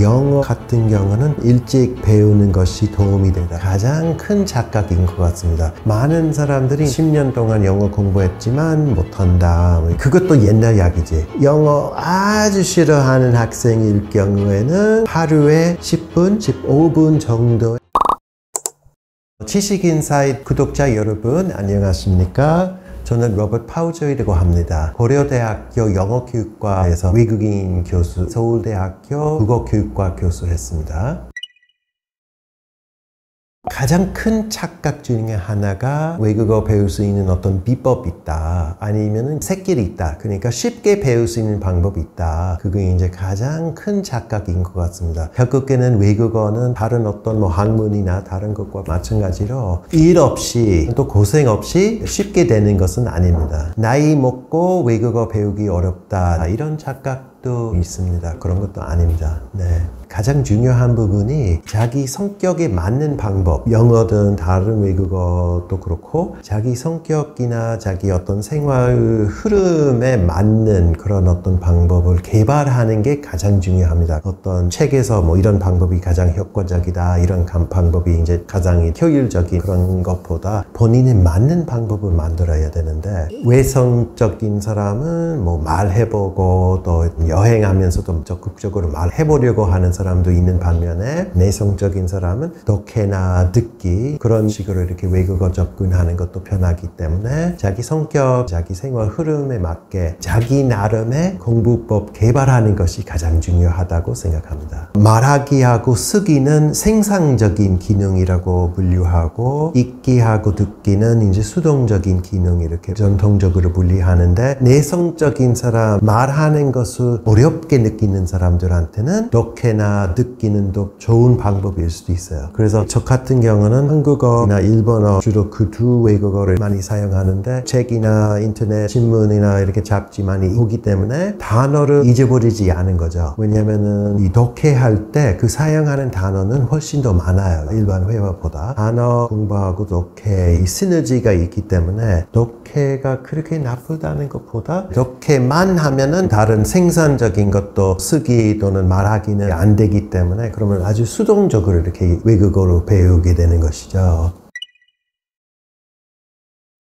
영어 같은 경우는 일찍 배우는 것이 도움이 된다. 가장 큰 착각인 것 같습니다. 많은 사람들이 10년 동안 영어 공부했지만 못한다. 그것도 옛날 이야기지. 영어 아주 싫어하는 학생일 경우에는 하루에 10분, 15분 정도. 지식인사이트 구독자 여러분 안녕하십니까? 저는 로버트 파우저이라고 합니다. 고려대학교 영어교육과에서 외국인 교수, 서울대학교 국어교육과 교수 했습니다. 가장 큰 착각 중에 하나가 외국어 배울 수 있는 어떤 비법이 있다. 아니면은 새길이 있다. 그러니까 쉽게 배울 수 있는 방법이 있다. 그게 이제 가장 큰 착각인 것 같습니다. 결국에는 외국어는 다른 어떤 학문이나 다른 것과 마찬가지로 일 없이 또 고생 없이 쉽게 되는 것은 아닙니다. 나이 먹고 외국어 배우기 어렵다. 이런 착각도 있습니다. 그런 것도 아닙니다. 네. 가장 중요한 부분이 자기 성격에 맞는 방법, 영어든 다른 외국어도 그렇고 자기 성격이나 자기 어떤 생활 흐름에 맞는 그런 어떤 방법을 개발하는 게 가장 중요합니다. 어떤 책에서 뭐 이런 방법이 가장 효과적이다, 이런 방법이 이제 가장 효율적인 그런 것보다 본인에 맞는 방법을 만들어야 되는데, 외성적인 사람은 뭐 말해보고 또 여행하면서도 적극적으로 말해보려고 하는 사람도 있는 반면에, 내성적인 사람은 독해나 듣기 그런 식으로 이렇게 외국어 접근하는 것도 편하기 때문에 자기 성격, 자기 생활 흐름에 맞게 자기 나름의 공부법 개발하는 것이 가장 중요하다고 생각합니다. 말하기하고 쓰기는 생산적인 기능이라고 분류하고, 읽기하고 듣기는 이제 수동적인 기능, 이렇게 전통적으로 분리하는데, 내성적인 사람, 말하는 것을 어렵게 느끼는 사람들한테는 독해나 듣기는 또 좋은 방법일 수도 있어요. 그래서 저 같은 경우는 한국어나 일본어 주로 그 두 외국어를 많이 사용하는데, 책이나 인터넷 신문이나 이렇게 잡지 많이 오기 때문에 단어를 잊어버리지 않은 거죠. 왜냐면은 이 독해할 때 그 사용하는 단어는 훨씬 더 많아요. 일반 회화보다. 단어 공부하고 독해 이 시너지가 있기 때문에 독해가 그렇게 나쁘다는 것보다, 독해만 하면은 다른 생산적인 것도 쓰기 또는 말하기는 안 되기 때문에, 그러면 아주 수동적으로 이렇게 외국어로 배우게 되는 것이죠.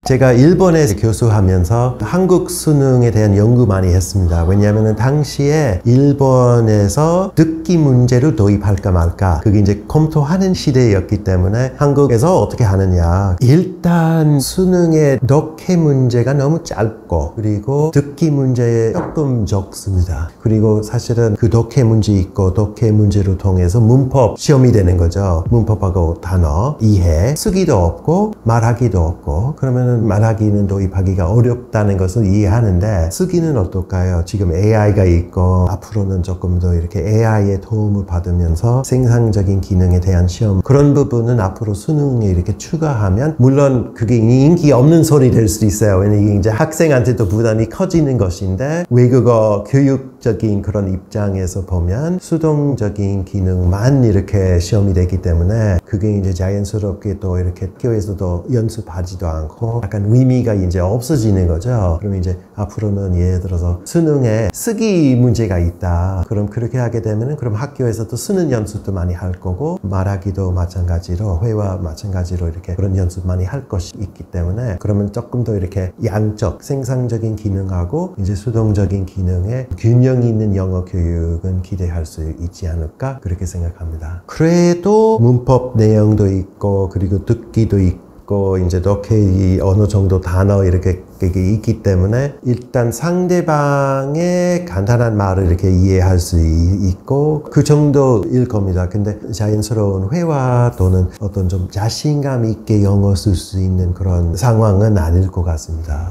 제가 일본에서 교수하면서 한국 수능에 대한 연구 많이 했습니다. 왜냐하면 당시에 일본에서 듣기 문제를 도입할까 말까, 그게 이제 검토하는 시대였기 때문에 한국에서 어떻게 하느냐. 일단 수능의 독해 문제가 너무 짧고, 그리고 듣기 문제에 조금 적습니다. 그리고 사실은 그 독해 문제 있고, 독해 문제를 통해서 문법 시험이 되는 거죠. 문법하고 단어 이해, 쓰기도 없고 말하기도 없고, 그러면은 말하기는 도입하기가 어렵다는 것을 이해하는데, 쓰기는 어떨까요? 지금 AI가 있고 앞으로는 조금 더 이렇게 AI의 도움을 받으면서 생산적인 기능에 대한 시험, 그런 부분은 앞으로 수능에 이렇게 추가하면, 물론 그게 인기 없는 소리 될 수도 있어요. 왜냐면 이게 이제 학생한테도 부담이 커지는 것인데, 외국어 교육적인 그런 입장에서 보면 수동적인 기능만 이렇게 시험이 되기 때문에 그게 이제 자연스럽게 또 이렇게 학교에서도 연습하지도 않고 약간 의미가 이제 없어지는 거죠. 그럼 이제 앞으로는 예를 들어서 수능에 쓰기 문제가 있다. 그럼 그렇게 하게 되면은, 그럼 학교에서도 쓰는 연습도 많이 할 거고, 말하기도 마찬가지로, 회화 마찬가지로 이렇게 그런 연습 많이 할 것이 있기 때문에, 그러면 조금 더 이렇게 양적, 생산적인 기능하고 이제 수동적인 기능에 균형 있는 영어 교육은 기대할 수 있지 않을까, 그렇게 생각합니다. 그래도 문법 내용도 있고, 그리고 듣기도 있고, 이제 독해 어느 정도 단어 이렇게 있기 때문에 일단 상대방의 간단한 말을 이렇게 이해할 수 있고 그 정도일 겁니다. 근데 자연스러운 회화 또는 어떤 좀 자신감 있게 영어 쓸 수 있는 그런 상황은 아닐 것 같습니다.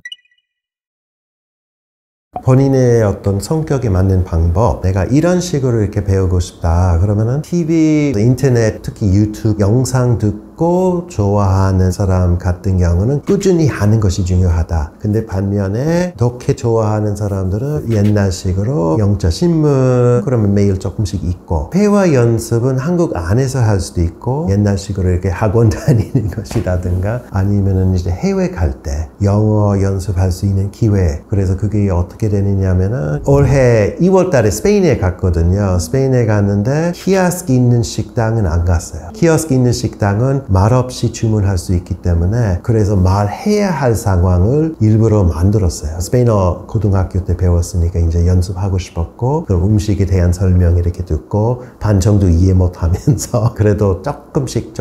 본인의 어떤 성격에 맞는 방법, 내가 이런 식으로 이렇게 배우고 싶다 그러면은 TV, 인터넷, 특히 유튜브 영상 듣고 듣고 좋아하는 사람 같은 경우는 꾸준히 하는 것이 중요하다. 근데 반면에 독해 좋아하는 사람들은 옛날식으로 영자 신문 그러면 매일 조금씩 읽고, 회화 연습은 한국 안에서 할 수도 있고 옛날식으로 이렇게 학원 다니는 것이라든가 아니면은 이제 해외 갈 때 영어 연습할 수 있는 기회. 그래서 그게 어떻게 되느냐면은 올해 2월 달에 스페인에 갔거든요. 스페인에 갔는데 키오스크 있는 식당은 안 갔어요. 키오스크 있는 식당은 말없이 주문할 수 있기 때문에, 그래서 말해야 할 상황을 일부러 만들었어요. 스페인어 고등학교 때 배웠으니까 이제 연습하고 싶었고, 그럼 음식에 대한 설명 이렇게 듣고 반 정도 이해 못하면서 그래도 조금씩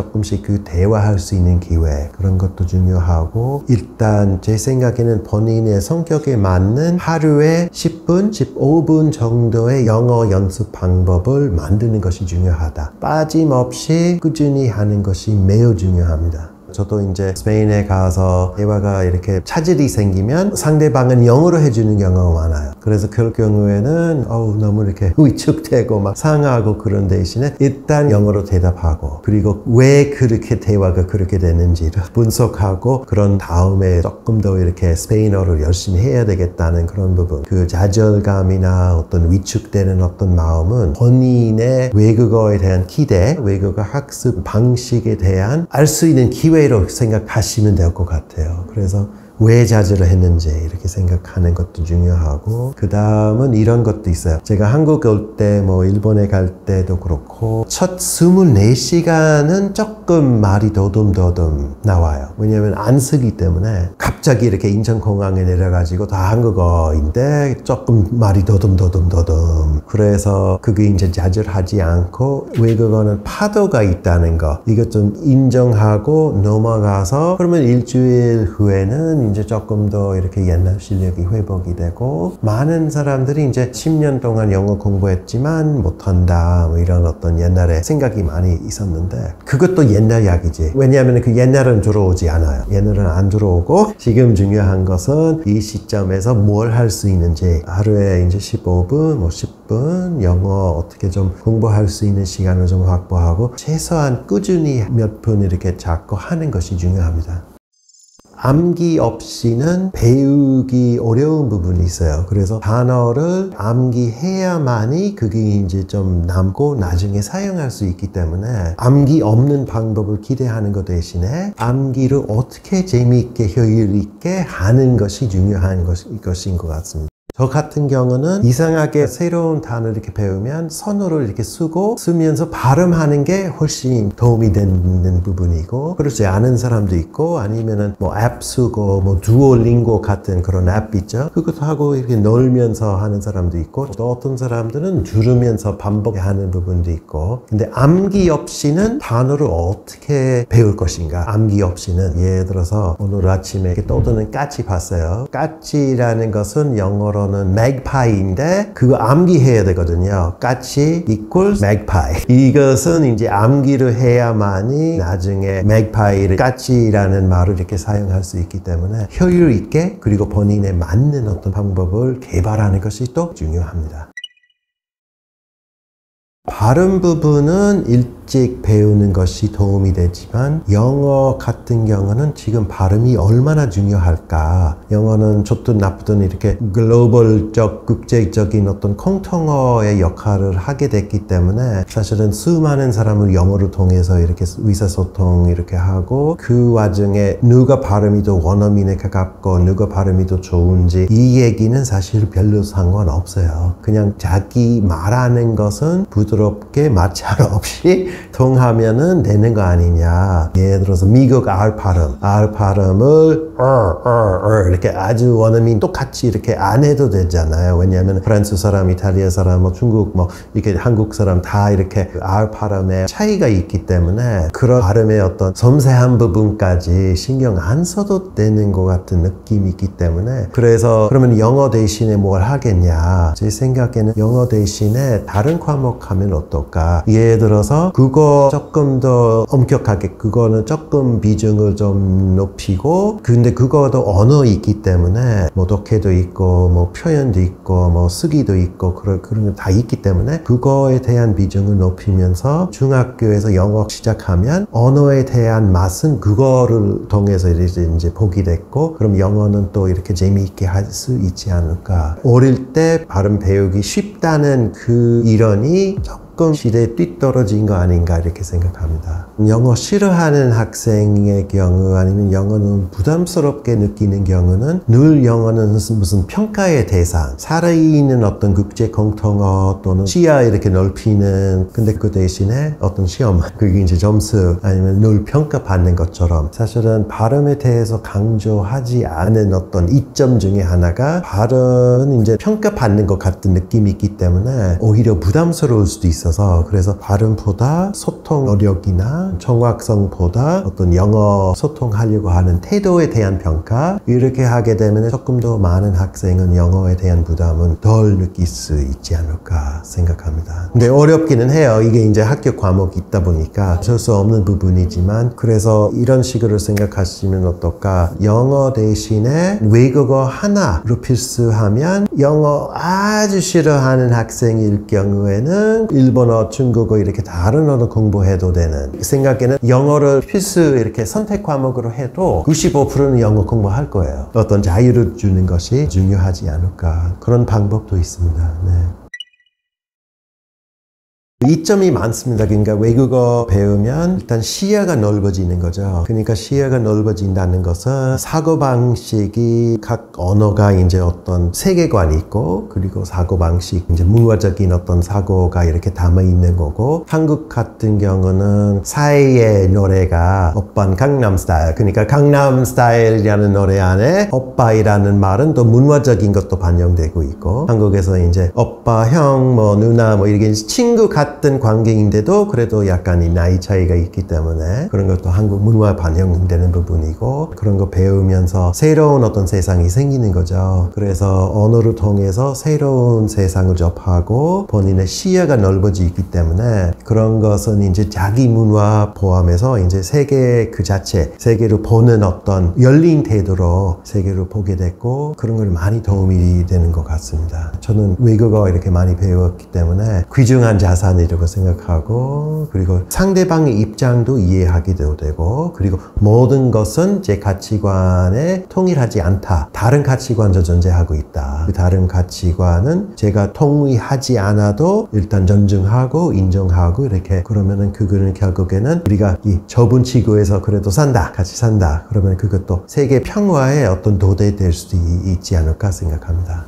그 대화할 수 있는 기회, 그런 것도 중요하고, 일단 제 생각에는 본인의 성격에 맞는 하루에 10분, 15분 정도의 영어 연습 방법을 만드는 것이 중요하다. 빠짐없이 꾸준히 하는 것이 매우 중요합니다. 저도 이제 스페인에 가서 대화가 이렇게 차질이 생기면 상대방은 영어로 해주는 경우가 많아요. 그래서 그럴 경우에는 너무 이렇게 위축되고 막 상하고, 그런 대신에 일단 영어로 대답하고, 그리고 왜 그렇게 대화가 그렇게 되는지를 분석하고, 그런 다음에 조금 더 이렇게 스페인어를 열심히 해야 되겠다는 그런 부분, 그 좌절감이나 어떤 위축되는 어떤 마음은 본인의 외국어에 대한 기대, 외국어 학습 방식에 대한 알 수 있는 기회 로 생각하시면 될 것 같아요. 그래서 왜 좌절을 했는지 이렇게 생각하는 것도 중요하고, 그 다음은 이런 것도 있어요. 제가 한국 올 때 일본에 갈 때도 그렇고 첫 24시간은 조금 말이 더듬더듬 나와요. 왜냐면 안 쓰기 때문에. 갑자기 이렇게 인천공항에 내려가지고 다 한국어인데 조금 말이 더듬더듬. 그래서 그게 이제 좌절하지 않고, 외국어는 파도가 있다는 거, 이것 좀 인정하고 넘어가서, 그러면 일주일 후에는 이제 조금 더 이렇게 옛날 실력이 회복이 되고, 많은 사람들이 이제 10년 동안 영어 공부했지만 못한다 이런 어떤 옛날에 생각이 많이 있었는데, 그것도 옛날 이야기지. 왜냐하면 그 옛날은 들어오지 않아요. 옛날은 안 들어오고, 지금 중요한 것은 이 시점에서 뭘 할 수 있는지, 하루에 이제 15분, 10분 영어 어떻게 좀 공부할 수 있는 시간을 좀 확보하고, 최소한 꾸준히 몇 분 이렇게 잡고 하는 것이 중요합니다. 암기 없이는 배우기 어려운 부분이 있어요. 그래서 단어를 암기해야만이 그게 이제 좀 남고 나중에 사용할 수 있기 때문에, 암기 없는 방법을 기대하는 것 대신에 암기를 어떻게 재미있게 효율 있게 하는 것이 중요한 것인 것 같습니다. 저 같은 경우는 이상하게 새로운 단어를 이렇게 배우면 손으로 이렇게 쓰면서 발음하는 게 훨씬 도움이 되는 부분이고, 그렇지 않은 사람도 있고, 아니면은 앱 쓰고 두오링고 같은 그런 앱 있죠. 그것도 하고 이렇게 놀면서 하는 사람도 있고, 또 어떤 사람들은 들으면서 반복하는 부분도 있고. 근데 암기 없이는 단어를 어떻게 배울 것인가? 암기 없이는, 예를 들어서 오늘 아침에 이렇게 떠드는 까치 봤어요. 까치라는 것은 영어로 magpie인데 그거 암기해야 되거든요. 까치 equals magpie. 이것은 이제 암기를 해야만이 나중에 magpie를, 까치라는 말을 이렇게 사용할 수 있기 때문에 효율 있게, 그리고 본인에 맞는 어떤 방법을 개발하는 것이 또 중요합니다. 발음 부분은 일찍 배우는 것이 도움이 되지만, 영어 같은 경우는 지금 발음이 얼마나 중요할까. 영어는 좋든 나쁘든 이렇게 글로벌적, 국제적인 어떤 공통어의 역할을 하게 됐기 때문에, 사실은 수많은 사람을 영어를 통해서 이렇게 의사소통 이렇게 하고, 그 와중에 누가 발음이 더 원어민에 가깝고 누가 발음이 더 좋은지, 이 얘기는 사실 별로 상관없어요. 그냥 자기 말하는 것은 부드럽게 마찰 없이 통하면은 되는 거 아니냐. 예를 들어서 미국 R 발음을 이렇게 아주 원어민 똑같이 이렇게 안 해도 되잖아요. 왜냐하면 프랑스 사람, 이탈리아 사람, 중국 이렇게 한국 사람 다 이렇게 R 발음에 차이가 있기 때문에, 그런 발음의 어떤 섬세한 부분까지 신경 안 써도 되는 것 같은 느낌이 있기 때문에, 그래서 그러면 영어 대신에 뭘 하겠냐. 제 생각에는 영어 대신에 다른 과목 하면 하면 어떨까? 예를 들어서 국어 조금 더 엄격하게 그거는 조금 비중을 좀 높이고 근데 국어도 언어 있기 때문에 뭐 독해도 있고 뭐 표현도 있고 뭐 쓰기도 있고 그런 거 다 있기 때문에 그거에 대한 비중을 높이면서 중학교에서 영어 시작하면 언어에 대한 맛은 그거를 통해서 이제 보게 됐고 그럼 영어는 또 이렇게 재미있게 할 수 있지 않을까. 어릴 때 발음 배우기 쉽다는 그 이론이 조금 시대에 뒤떨어진 거 아닌가 이렇게 생각합니다. 영어 싫어하는 학생의 경우 아니면 영어는 부담스럽게 느끼는 경우는 늘 영어는 무슨 평가의 대상, 살아있는 어떤 국제 공통어 또는 시야 이렇게 넓히는 근데 그 대신에 어떤 시험, 그게 이제 점수 아니면 늘 평가받는 것처럼 사실은 발음에 대해서 강조하지 않은 어떤 이점 중에 하나가 발음은 이제 평가받는 것 같은 느낌이 있기 때문에 오히려 부담스러울 수도 있어서 그래서 발음보다 소통 어력이나 정확성보다 어떤 영어 소통하려고 하는 태도에 대한 평가 이렇게 하게 되면 조금 더 많은 학생은 영어에 대한 부담은 덜 느낄 수 있지 않을까 생각합니다. 근데 어렵기는 해요. 이게 이제 학교 과목이 있다 보니까 어쩔 수 없는 부분이지만 그래서 이런 식으로 생각하시면 어떨까? 영어 대신에 외국어 하나로 필수하면 영어 아주 싫어하는 학생일 경우에는 일본어, 중국어 이렇게 다른 언어 공부해도 되는 생각에는 영어를 필수 이렇게 선택 과목으로 해도 95%는 영어 공부할 거예요. 어떤 자유를 주는 것이 중요하지 않을까 그런 방법도 있습니다. 네. 이점이 많습니다. 그러니까 외국어 배우면 일단 시야가 넓어지는 거죠. 그러니까 시야가 넓어진다는 것은 사고방식이 각 언어가 이제 어떤 세계관이 있고 그리고 사고방식, 이제 문화적인 어떤 사고가 이렇게 담아 있는 거고 한국 같은 경우는 사이의 노래가 오빤 강남스타일 그러니까 강남스타일이라는 노래 안에 오빠이라는 말은 또 문화적인 것도 반영되고 있고 한국에서 이제 오빠, 형, 뭐 누나 뭐 이렇게 친구 같은 관계인데도 그래도 약간 이 나이 차이가 있기 때문에 그런 것도 한국 문화 반영되는 부분이고 그런 거 배우면서 새로운 어떤 세상이 생기는 거죠. 그래서 언어를 통해서 새로운 세상을 접하고 본인의 시야가 넓어지기 때문에 그런 것은 이제 자기 문화 포함해서 이제 세계 그 자체, 세계를 보는 어떤 열린 태도로 세계를 보게 됐고 그런 걸 많이 도움이 되는 것 같습니다. 저는 외국어 이렇게 많이 배웠기 때문에 귀중한 자산이라고 생각하고 그리고 상대방의 입장도 이해하기도 되고 그리고 모든 것은 제 가치관에 통일하지 않다. 다른 가치관도 존재하고 있다. 그 다른 가치관은 제가 동의하지 않아도 일단 존중하고 인정하고 이렇게 그러면은 그거는 결국에는 우리가 이 좁은 지구에서 그래도 산다. 같이 산다. 그러면 그것도 세계 평화의 어떤 도대 될 수도 있지 않을까 생각합니다.